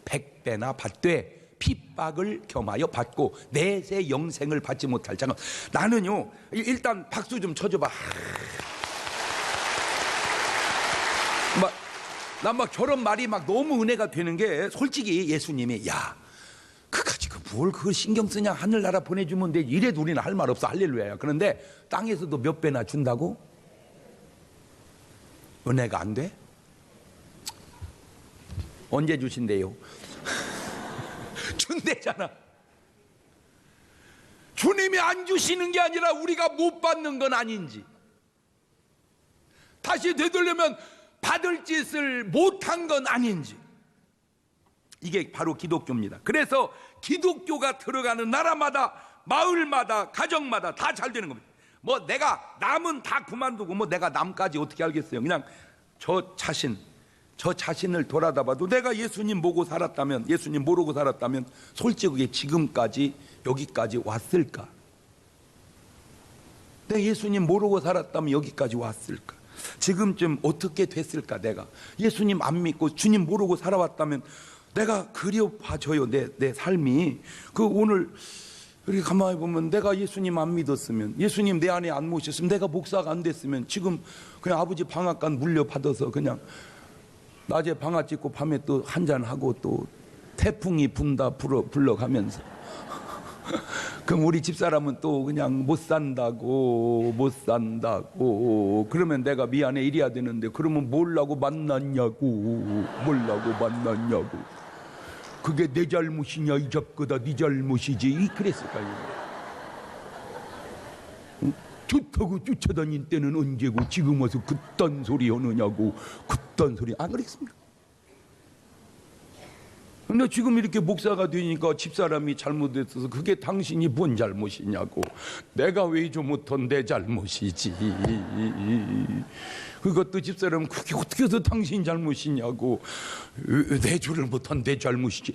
100배나 받되 핍박을 겸하여 받고 내세 영생을 받지 못할 자는. 나는요 일단 박수 좀 쳐줘봐. 난 막 저런 말이 막 너무 은혜가 되는 게 솔직히 예수님이 그까지 뭘 그걸 신경 쓰냐 하늘나라 보내주면 돼 이래도 우리는 할 말 없어 할렐루야야. 그런데 땅에서도 몇 배나 준다고? 은혜가 안 돼? 언제 주신대요? 준대잖아. 주님이 안 주시는 게 아니라 우리가 못 받는 건 아닌지, 다시 되돌려면 받을 짓을 못한 건 아닌지, 이게 바로 기독교입니다. 그래서 기독교가 들어가는 나라마다 마을마다 가정마다 다 잘 되는 겁니다. 뭐 내가 남은 다 그만두고 뭐 내가 남까지 어떻게 알겠어요. 그냥 저 자신 저 자신을 돌아다봐도 내가 예수님 보고 살았다면, 예수님 모르고 살았다면 솔직하게 지금까지 여기까지 왔을까? 내가 예수님 모르고 살았다면 여기까지 왔을까? 지금쯤 어떻게 됐을까? 내가 예수님 안 믿고 주님 모르고 살아왔다면 내가 그려봐줘요. 내 삶이. 그 오늘 이렇게 가만히 보면 내가 예수님 안 믿었으면, 예수님 내 안에 안 모셨으면, 내가 목사가 안 됐으면 지금 그냥 아버지 방앗간 물려받아서 그냥 낮에 방앗 찍고 밤에 또 한잔하고 또 태풍이 분다 불러가면서 그럼 우리 집사람은 또 그냥 못 산다고 그러면 내가 미안해 이래야 되는데, 그러면 뭘라고 만났냐고, 그게 내 잘못이냐, 이 잡거다 네 잘못이지, 그랬을까요? 좋다고 쫓아다닐 때는 언제고 지금 와서 그딴 소리 하느냐고. 그딴 소리 안 그랬습니까? 근데 지금 이렇게 목사가 되니까 집사람이 잘못했어서 그게 당신이 뭔 잘못이냐고. 내가 외조 못한 내 잘못이지. 그것도 집사람은 그게 어떻게 해서 당신 잘못이냐고. 내조를 못한 내 잘못이지.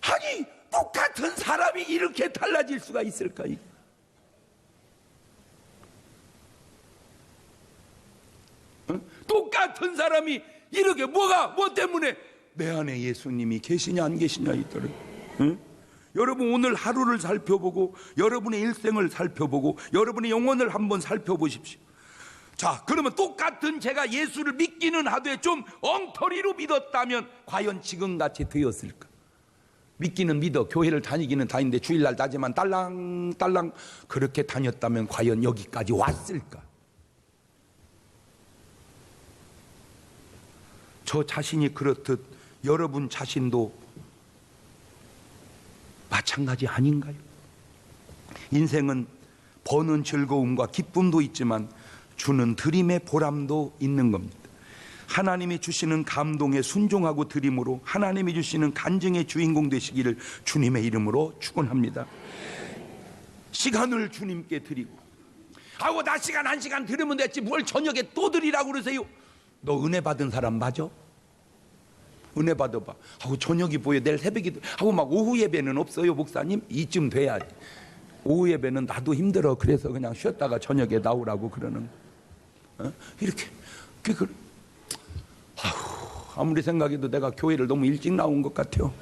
아니 똑같은 사람이 이렇게 달라질 수가 있을까? 똑같은 사람이 이렇게 뭐 때문에? 내 안에 예수님이 계시냐 안 계시냐 있더래. 응? 여러분 오늘 하루를 살펴보고 여러분의 일생을 살펴보고 여러분의 영혼을 한번 살펴보십시오. 자, 그러면 똑같은 제가 예수를 믿기는 하되 좀 엉터리로 믿었다면 과연 지금같이 되었을까? 믿기는 믿어, 교회를 다니기는 다니는데 주일날 낮에만 딸랑딸랑 그렇게 다녔다면 과연 여기까지 왔을까? 저 자신이 그렇듯 여러분 자신도 마찬가지 아닌가요? 인생은 버는 즐거움과 기쁨도 있지만 주는 드림의 보람도 있는 겁니다. 하나님이 주시는 감동에 순종하고 드림으로 하나님이 주시는 간증의 주인공 되시기를 주님의 이름으로 축원합니다. 시간을 주님께 드리고, 아우 낮 시간 1시간 들으면 됐지 뭘 저녁에 또 드리라고 그러세요? 너 은혜 받은 사람 맞아? 은혜 받아봐. 하고 저녁이 보여, 내일 새벽이 하고 막 오후 예배는 없어요 목사님? 이쯤 돼야지. 오후 예배는 나도 힘들어 그래서 그냥 쉬었다가 저녁에 나오라고 그러는 이렇게 아무리 생각해도 내가 교회를 너무 일찍 나온 것 같아요.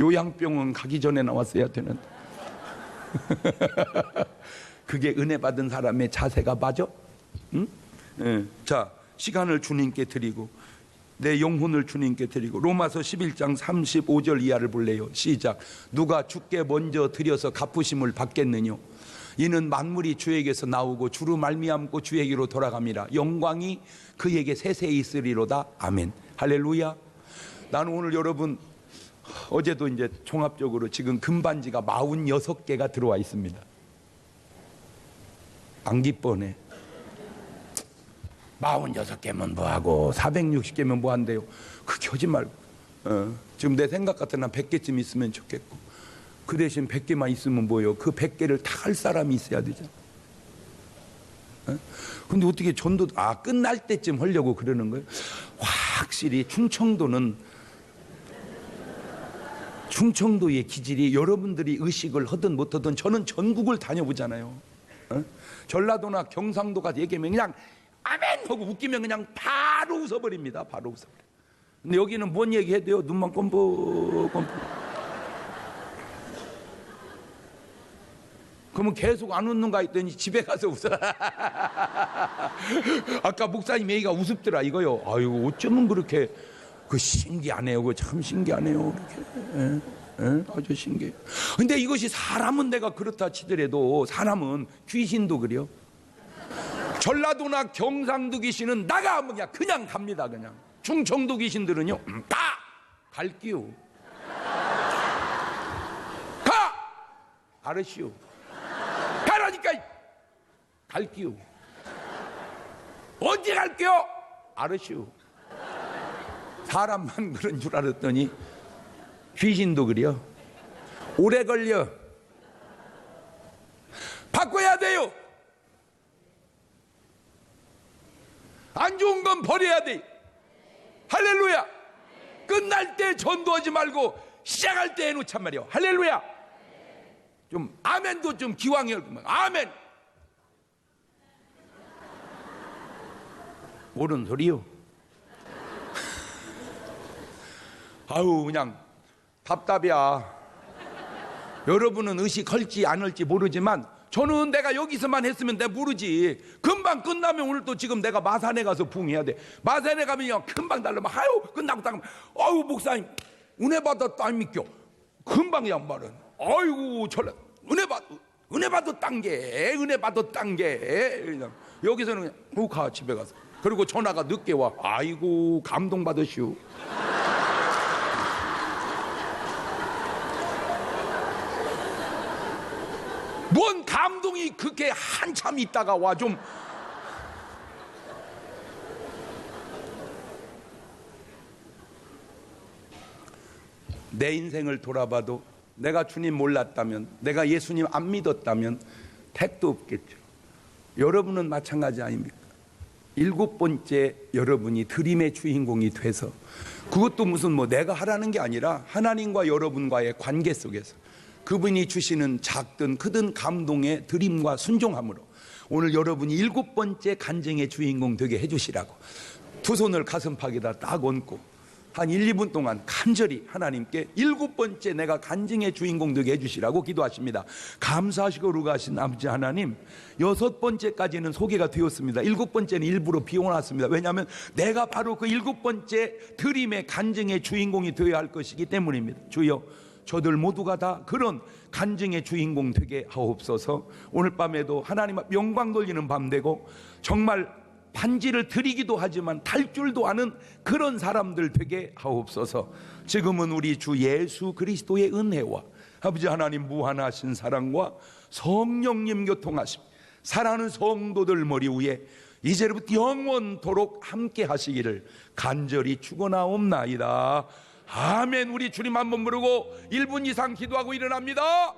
요양병원 가기 전에 나왔어야 되는데. 그게 은혜 받은 사람의 자세가 맞아? 응? 네. 자, 시간을 주님께 드리고 내 영혼을 주님께 드리고. 로마서 11장 35절 이하를 볼래요? 시작. 누가 주께 먼저 드려서 갚으심을 받겠느냐? 이는 만물이 주에게서 나오고 주로 말미암고 주에게로 돌아갑니다. 영광이 그에게 세세히 있으리로다. 아멘. 할렐루야. 나는 오늘 여러분, 어제도 이제 종합적으로 지금 금반지가 46개가 들어와 있습니다. 안 기뻐네. 46개면 뭐하고 460개면 뭐한대요. 그렇게 하지 말고 지금 내 생각 같으면 100개쯤 있으면 좋겠고, 그 대신 100개만 있으면 뭐예요? 그 100개를 다 할 사람이 있어야 되잖아. 근데 어떻게 전도 끝날 때쯤 하려고 그러는 거예요? 확실히 충청도의 기질이, 여러분들이 의식을 하든 못하든 저는 전국을 다녀보잖아요. 전라도나 경상도가 얘기하면 그냥 아멘 하고 웃기면 그냥 바로 웃어버립니다. 바로 웃어버려. 근데 여기는 뭔 얘기해도 돼요? 눈만 껌뻑껌뻑. 그러면 계속 안 웃는가 했더니 집에 가서 웃어. 아까 목사님 얘기가 우습더라 이거요. 아유 어쩌면 그렇게 신기하네요. 참 신기하네요. 이렇게. 아주 신기해요. 근데 이것이 사람은 내가 그렇다 치더라도 사람은 귀신도 그래요. 전라도나 경상도 귀신은 나가 그냥 갑니다. 그냥. 충청도 귀신들은요 다 갈게요. 가! 알으시오. 가라니까. 갈게요. 언제 갈게요? 알으시오. 사람만 그런 줄 알았더니 귀신도 그래요. 오래 걸려. 바꿔야 돼요. 안 좋은 건 버려야 돼. 할렐루야. 끝날 때 전도하지 말고 시작할 때 해놓잔 말이요. 할렐루야. 좀 아멘도 좀 기왕에 아멘. 옳은 소리요. 아유 그냥 답답이야. 여러분은 의식할지 안 할지 모르지만 저는 내가 여기서만 했으면 내가 모르지. 금방 끝나면 오늘 또 지금 내가 마산에 가서 부흥해야 돼. 마산에 가면 금방 달라면 아유 끝나고 딱 아유 목사님 은혜 받았다 아닙니까? 금방 양말은 아이고 철 은혜 받았단 게 은혜 받았단 게 여기서는 그냥 가 집에 가서 그리고 전화가 늦게 와. 아이고 감동 받으시오. 뭔 감동이 그렇게 한참 있다가 와. 좀 내 인생을 돌아봐도 내가 주님 몰랐다면, 내가 예수님 안 믿었다면 택도 없겠죠. 여러분은 마찬가지 아닙니까? 7번째 여러분이 드림의 주인공이 돼서, 그것도 무슨 뭐 내가 하라는 게 아니라 하나님과 여러분과의 관계 속에서 그분이 주시는 작든 크든 감동의 드림과 순종함으로 오늘 여러분이 7번째 간증의 주인공 되게 해주시라고 두 손을 가슴팍에다 딱 얹고 한 1, 2분 동안 간절히 하나님께 7번째 내가 간증의 주인공 되게 해주시라고 기도하십니다. 감사하시고 루가하신 아버지 하나님, 6번째까지는 소개가 되었습니다. 7번째는 일부러 비워놨습니다. 왜냐하면 내가 바로 그 7번째 드림의 간증의 주인공이 되어야 할 것이기 때문입니다. 주여, 저들 모두가 다 그런 간증의 주인공 되게 하옵소서. 오늘 밤에도 하나님 앞 영광 돌리는 밤 되고 정말 반지를 드리기도 하지만 달 줄도 아는 그런 사람들 되게 하옵소서. 지금은 우리 주 예수 그리스도의 은혜와 아버지 하나님 무한하신 사랑과 성령님 교통하심, 사랑하는 성도들 머리 위에 이제부터 영원토록 함께 하시기를 간절히 축원하옵나이다. 아멘. 우리 주님 한번 부르고 1분 이상 기도하고 일어납니다.